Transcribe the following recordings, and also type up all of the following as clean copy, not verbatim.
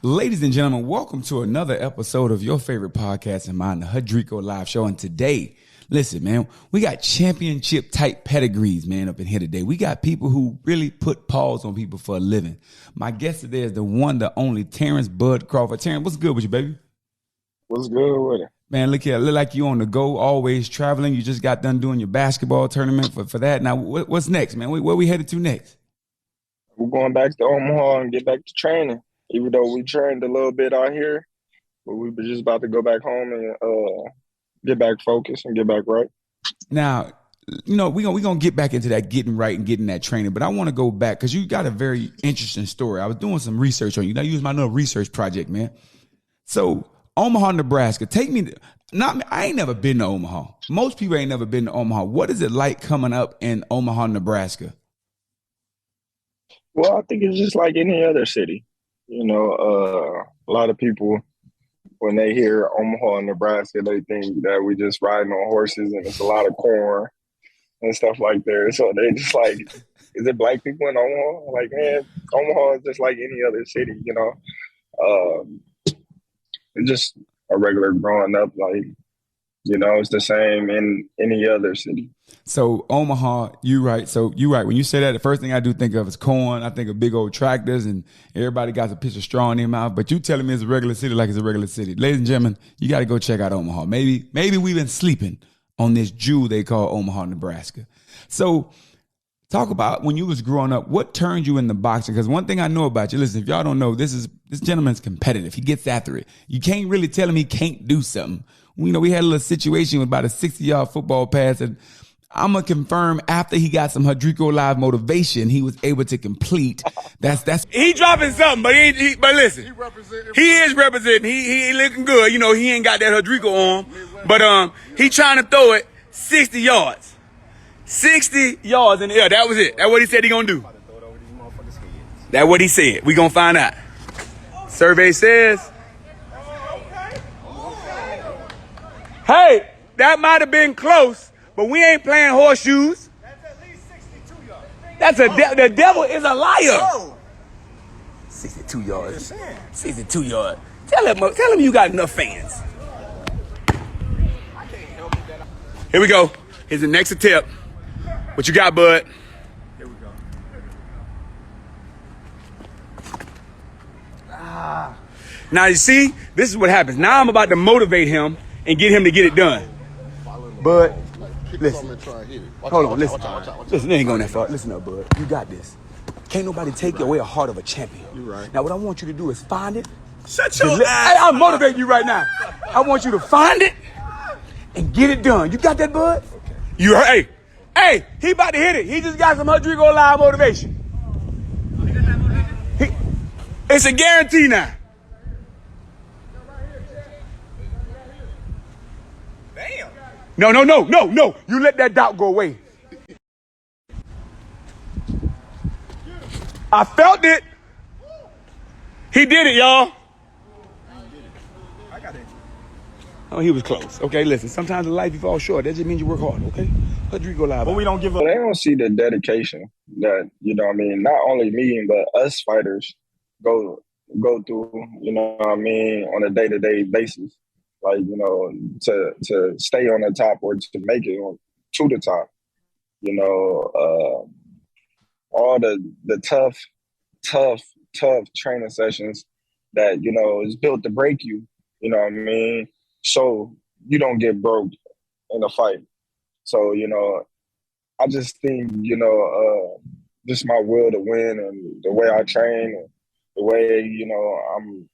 Ladies and gentlemen, welcome to another episode of your favorite podcast and mine, the Hudrico Live Show. And today, listen, man, we got championship type pedigrees, man, up in here today. We got people who really put paws on people for a living. My guest today is the one, the only Terrence Bug Crawford. Terrence, what's good with you, baby? What's good with it? Man, look here, look like you on the go, always traveling. You just got done doing your basketball tournament for that. Now, what's next, man? Where we headed to next? We're going back to Omaha and get back to training. Even though we trained a little bit out here, but we were just about to go back home and get back focused and get back right. Now, you know, we're gonna get back into that getting right and getting that training, but I want to go back because you got a very interesting story. I was doing some research on you. Now, use my little research project, man. So, Omaha, Nebraska. Take me. I ain't never been to Omaha. Most people ain't never been to Omaha. What is it like coming up in Omaha, Nebraska? Well, I think it's just like any other city. You know, a lot of people, when they hear Omaha, Nebraska, they think that we just riding on horses and it's a lot of corn and stuff like that. So they just like, is it black people in Omaha? Like, man, Omaha is just like any other city, you know. It's just a regular growing up, like, you know, it's the same in any other city. So Omaha, you right. So you right. When you say that, the first thing I do think of is corn. I think of big old tractors and everybody got a piece of straw in their mouth. But you telling me it's a regular city like it's a regular city. Ladies and gentlemen, you got to go check out Omaha. Maybe we've been sleeping on this jewel they call Omaha, Nebraska. So talk about when you was growing up, what turned you into boxing? Because one thing I know about you, listen, if y'all don't know, this gentleman's competitive. He gets after it. You can't really tell him he can't do something. You know, we had a little situation with about a 60-yard football pass, and I'm going to confirm after he got some Hudrico Live motivation, he was able to complete. That's he dropping something, but but listen, he is representing. He looking good. You know, he ain't got that Hudrico on, but he trying to throw it 60 yards. 60 yards in the air. That was it. That's what he said he gonna do. That's what he said. We gonna find out. Survey says, hey, that might have been close, but we ain't playing horseshoes. That's at least 62 yards. The devil is a liar. 62 yards. 62 yards. Tell him you got enough fans. Here we go. Here's the next attempt. What you got, bud? Here we go. Now, you see, this is what happens. Now I'm about to motivate him and get him to get it done. Bud, listen. Hold on, listen. Listen, they ain't going that far. Listen up, bud. You got this. Can't nobody take away a heart of a champion. You're right. Now, what I want you to do is find it. Shut your ass. Hey, I'm motivating you right now. I want you to find it and get it done. You got that, bud? You heard? Hey, he about to hit it. He just got some Hudrico Live motivation. It's a guarantee now. Damn. No. You let that doubt go away. I felt it. He did it, y'all. I got it. Oh, he was close. Okay, listen. Sometimes in life you fall short. That just means you work hard, okay? Hudrico Live. But we don't give up. They don't see the dedication that, you know what I mean, not only me, but us fighters go through, you know what I mean, on a day-to-day basis. Like, you know, to stay on the top or to make it to the top. You know, all the tough training sessions that, you know, is built to break you, you know what I mean? So you don't get broke in a fight. So, you know, I just think, you know, just my will to win and the way I train and the way, you know, I'm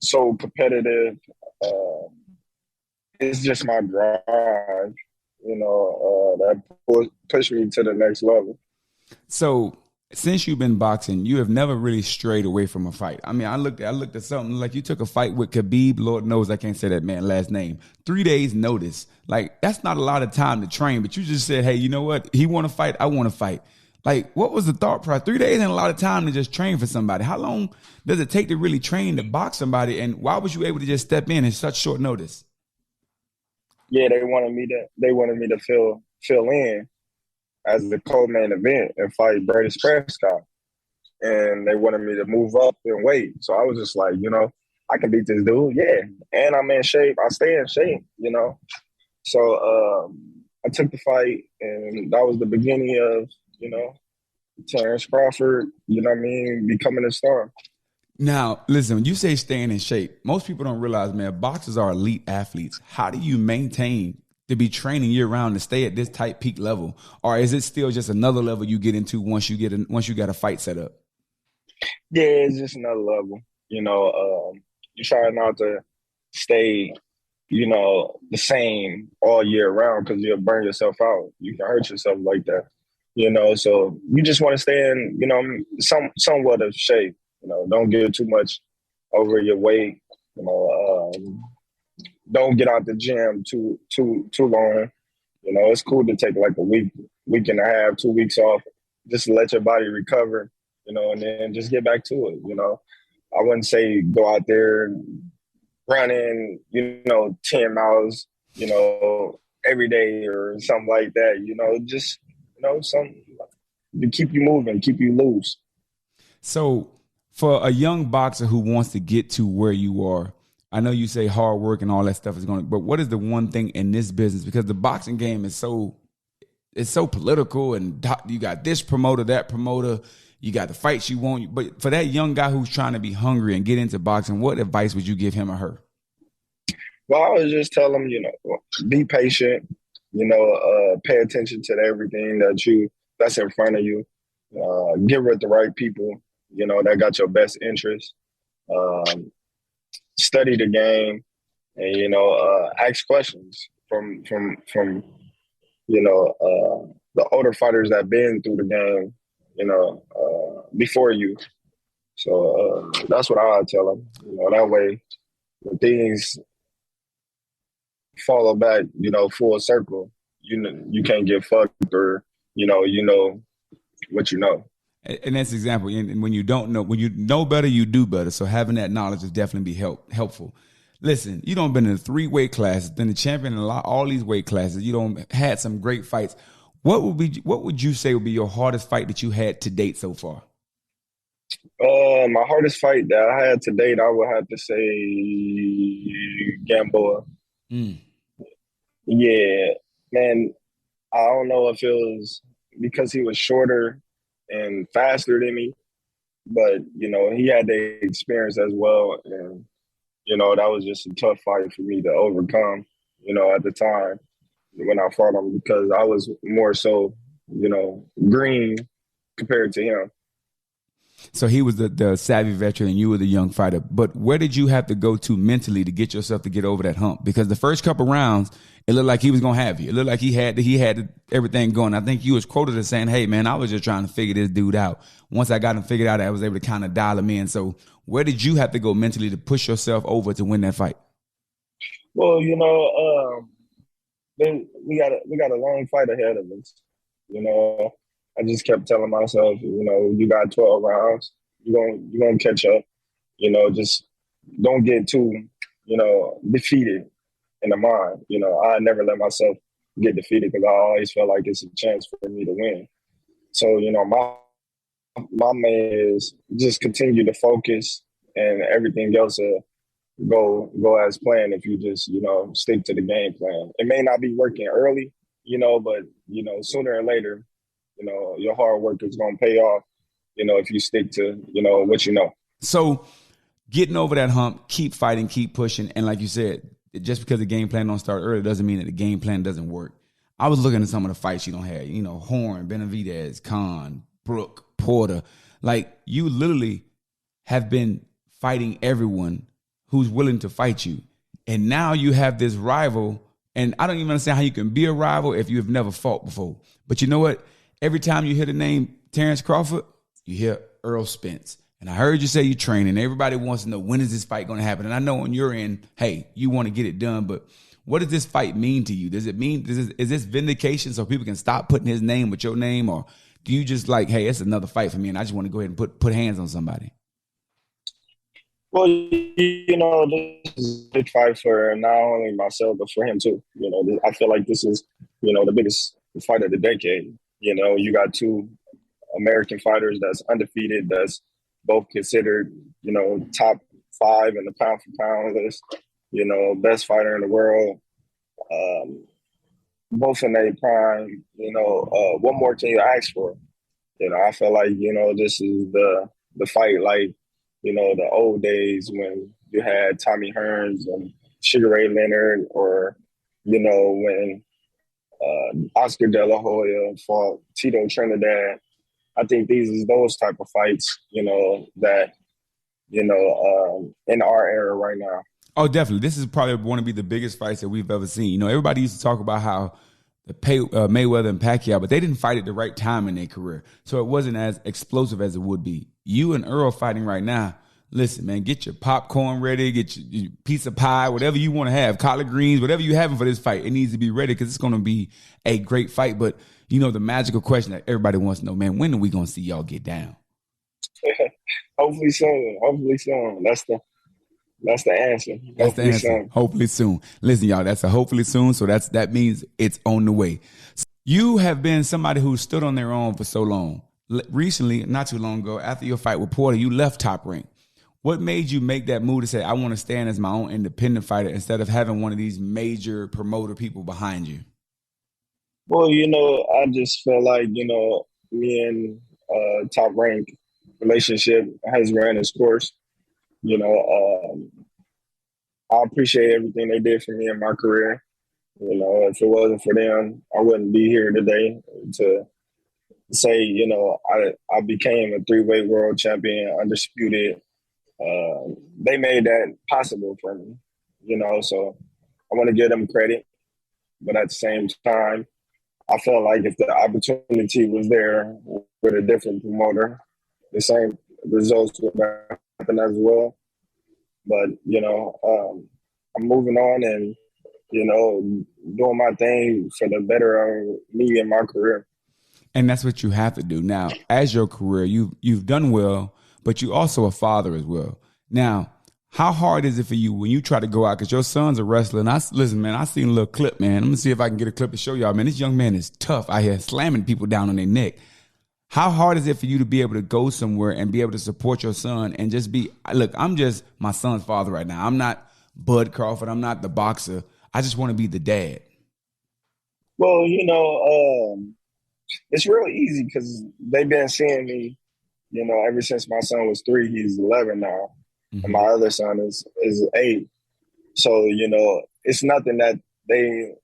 so competitive. It's just my drive, you know, that pushed me to the next level. So since you've been boxing, you have never really strayed away from a fight. I mean, I looked at something like you took a fight with Khabib. Lord knows I can't say that man's last name. 3 days notice. Like, that's not a lot of time to train, but you just said, hey, you know what? He want to fight. I want to fight. Like, what was the thought process? 3 days ain't a lot of time to just train for somebody. How long does it take to really train to box somebody? And why was you able to just step in such short notice? Yeah, they wanted me to fill in as the co-main event and fight Brady Prescott. and they wanted me to move up and weight. So I was just like, I can beat this dude, yeah. And I'm in shape. I stay in shape. So I took the fight, and that was the beginning of, Terrence Crawford, becoming a star. Now, listen, when you say staying in shape, most people don't realize, man, boxers are elite athletes. How do you maintain to be training year round to stay at this tight peak level? Or is it still just another level you get into once you got a fight set up? Yeah, it's just another level. You try not to stay, the same all year round because you'll burn yourself out. You can hurt yourself like that. So you just want to stay in, somewhat of shape. Don't get too much over your weight. Don't get out the gym too long. It's cool to take like a week and a half, 2 weeks off, just to let your body recover. And then just get back to it. I wouldn't say go out there running, 10 miles, every day or something like that. Just something to keep you moving, keep you loose. So for a young boxer who wants to get to where you are, I know you say hard work and all that stuff is going to, but what is the one thing in this business? Because the boxing game is so political, and you got this promoter, that promoter, you got the fights you want. But for that young guy who's trying to be hungry and get into boxing, what advice would you give him or her? Well, I would just tell them, be patient, pay attention to everything that's in front of you. Get with the right people, that got your best interest. Study the game, and ask questions from the older fighters that been through the game, before you. So that's what I would tell them. That way, when things follow back, full circle, you can't get fucked, or what you know. And that's example. And when you don't know, when you know better, you do better. So having that knowledge is definitely helpful. Listen, you don't been in 3 weight classes, been the champion in all these weight classes. You don't had some great fights. What would you say would be your hardest fight that you had to date so far? My hardest fight that I had to date, I would have to say Gamboa. Yeah, man. I don't know if it was because he was shorter and faster than me, but he had the experience as well, and that was just a tough fight for me to overcome. At the time when I fought him, because I was more so green compared to him. So he was the savvy veteran and you were the young fighter. But where did you have to go to mentally to get yourself to get over that hump? Because the first couple rounds, it looked like he was going to have you. It looked like he had everything going. I think you was quoted as saying, hey, man, I was just trying to figure this dude out. Once I got him figured out, I was able to kind of dial him in. So where did you have to go mentally to push yourself over to win that fight? Well, then we got a long fight ahead of us. I just kept telling myself, you got 12 rounds. You're gonna catch up. Just don't get too, defeated in the mind. I never let myself get defeated because I always felt like it's a chance for me to win. So, my main is just continue to focus, and everything else go as planned if you just, stick to the game plan. It may not be working early, but, sooner or later, your hard work is going to pay off, if you stick to, what you know. So getting over that hump, keep fighting, keep pushing. And like you said, just because the game plan don't start early doesn't mean that the game plan doesn't work. I was looking at some of the fights you don't have, Horn, Benavidez, Khan, Brooke, Porter. Like, you literally have been fighting everyone who's willing to fight you. And now you have this rival, and I don't even understand how you can be a rival if you have never fought before. But you know what? Every time you hear the name Terrence Crawford, you hear Earl Spence. And I heard you say you're training. Everybody wants to know, when is this fight going to happen? And I know on your end, hey, you want to get it done, but what does this fight mean to you? Does it mean, is this vindication so people can stop putting his name with your name? Or do you just like, hey, it's another fight for me and I just want to go ahead and put hands on somebody? Well, this is a big fight for not only myself, but for him too. I feel like this is, the biggest fight of the decade. You got two American fighters that's undefeated, that's both considered, top 5 in the pound for pound list, best fighter in the world. Both in their prime, what more can you ask for? I feel like, this is the fight like, the old days when you had Tommy Hearns and Sugar Ray Leonard, or, when Oscar De La Hoya fought Tito Trinidad. I think these is those type of fights, that, in our era right now. Oh, definitely. This is probably going to be the biggest fights that we've ever seen. Everybody used to talk about how Mayweather and Pacquiao, but they didn't fight at the right time in their career. So it wasn't as explosive as it would be. You and Earl fighting right now. Listen, man, get your popcorn ready, get your piece of pie, whatever you want to have, collard greens, whatever you having for this fight. It needs to be ready because it's going to be a great fight. But, the magical question that everybody wants to know, man, when are we going to see y'all get down? Hopefully soon. Hopefully soon. That's the answer. That's the answer. Soon. Hopefully soon. Listen, y'all, that's a hopefully soon. So that means it's on the way. You have been somebody who stood on their own for so long. Recently, not too long ago, after your fight with Porter, you left Top Rank. What made you make that move to say, I want to stand as my own independent fighter instead of having one of these major promoter people behind you? Well, I just feel like, me and Top Rank relationship has ran its course. I appreciate everything they did for me in my career. If it wasn't for them, I wouldn't be here today to say, I became a 3-weight world champion, undisputed. They made that possible for me, so I want to give them credit. But at the same time, I felt like if the opportunity was there with a different promoter, the same results would happen as well. But, I'm moving on and, doing my thing for the better of me and my career. And that's what you have to do. Now, as your career, you've done well, but you're also a father as well. Now, how hard is it for you when you try to go out? Because your son's a wrestler. And listen, man, I seen a little clip, man. I'm going to see if I can get a clip to show y'all. Man, this young man is tough out here slamming people down on their neck. How hard is it for you to be able to go somewhere and be able to support your son and just be, look, I'm just my son's father right now. I'm not Bud Crawford. I'm not the boxer. I just want to be the dad. Well, it's really easy because they've been seeing me, ever since my son was 3. He's 11 now. Mm-hmm. And my other son is 8. So, it's nothing that they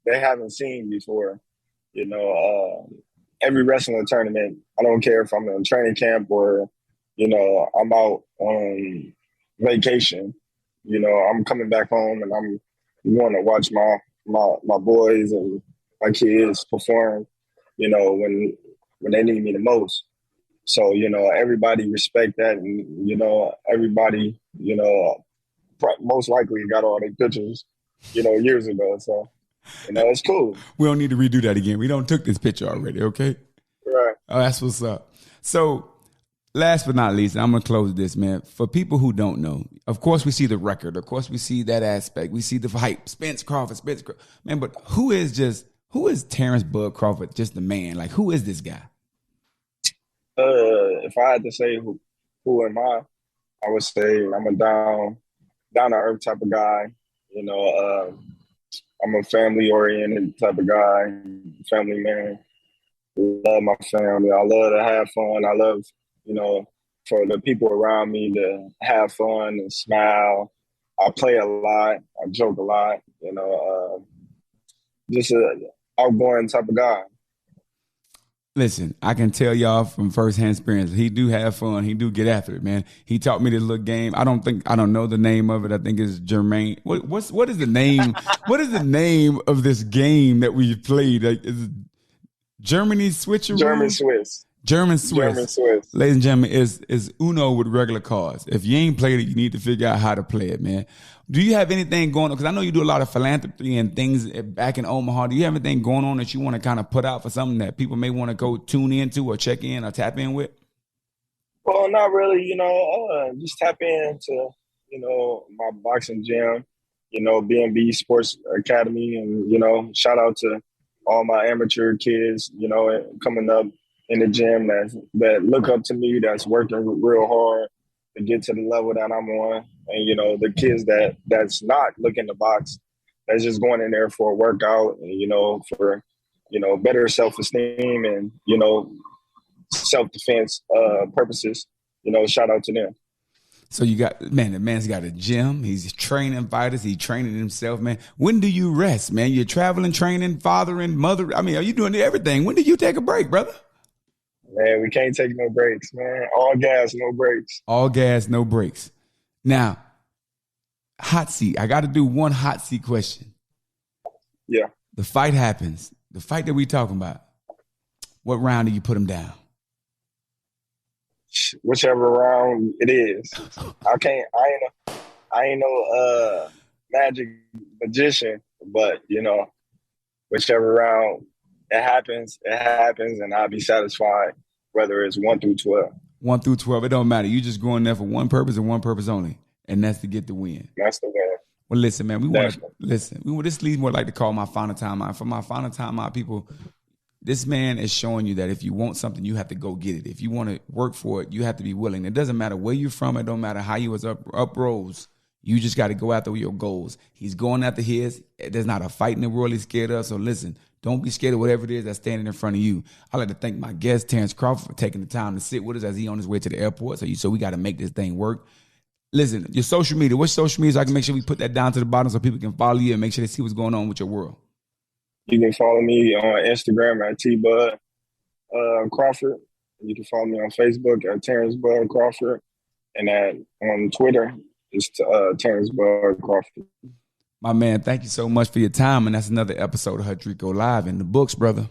haven't seen before. Every wrestling tournament, I don't care if I'm in training camp or, I'm out on vacation. I'm coming back home and I'm going to watch my boys and my kids perform, when they need me the most. So, everybody respect that. And, everybody, most likely got all their pictures, years ago. So, it's cool. We don't need to redo that again. We don't took this picture already, okay? Right. Oh, that's what's up. So, last but not least, I'm going to close this, man. For people who don't know, of course, we see the record. Of course, we see that aspect. We see the hype. Spence Crawford. Man, but who is Terrence Bug Crawford, just the man? Like, who is this guy? If I had to say who am I would say I'm a down to earth type of guy. I'm a family oriented type of guy, family man. Love my family. I love to have fun. I love, for the people around me to have fun and smile. I play a lot. I joke a lot. Just an outgoing type of guy. Listen, I can tell y'all from firsthand experience, he do have fun. He do get after it, man. He taught me this little game. I don't know the name of it. I think it's Jermaine. What is the name? What is the name of this game that we played? Like, is it Germany Switcheroo? German Swiss. Ladies and gentlemen, is Uno with regular cards. If you ain't played it, you need to figure out how to play it, man. Do you have anything going on? Because I know you do a lot of philanthropy and things back in Omaha. Do you have anything going on that you want to kind of put out for something that people may want to go tune into or check in or tap in with? Well, not really. Just tap into, my boxing gym, B&B Sports Academy. And, shout out to all my amateur kids, coming up in the gym that look up to me, that's working real hard to get to the level that I'm on. And, you know, the kids that's not looking the box, that's just going in there for a workout and, you know, for, you know, better self-esteem and, you know, self-defense purposes, you know, shout out to them. So you got, man, the man's got a gym. He's training fighters. He's training himself, man. When do you rest, man? You're traveling, training, fathering, mother. I mean, are you doing everything? When do you take a break, brother? Man, we can't take no breaks, man. All gas, no breaks. All gas, no breaks. Now, hot seat. I got to do one hot seat question. Yeah. The fight happens. The fight that we talking about. What round do you put him down? Whichever round it is. I ain't no magic magician, but you know, whichever round it happens, and I'll be satisfied whether it's 1 through 12. 1 through 12, it don't matter. You just going there for one purpose and one purpose only, and that's to get the win. That's the win. Well, listen, man, we want to listen. This leads more like to call my final timeout. For my final timeout, people, this man is showing you that if you want something, you have to go get it. If you want to work for it, you have to be willing. It doesn't matter where you're from. It don't matter how you was up rose. You just got to go after your goals. He's going after his. There's not a fight in the world he's scared of. So listen, don't be scared of whatever it is that's standing in front of you. I'd like to thank my guest, Terrence Crawford, for taking the time to sit with us as he on his way to the airport. So we got to make this thing work. Listen, your social media. What's social media so I can make sure we put that down to the bottom so people can follow you and make sure they see what's going on with your world? You can follow me on Instagram at T-Bud Crawford. You can follow me on Facebook at Terrence Bug Crawford. And on Twitter, it's Terrence Bug Crawford. My man, thank you so much for your time. And that's another episode of Hudrico Live in the books, brother.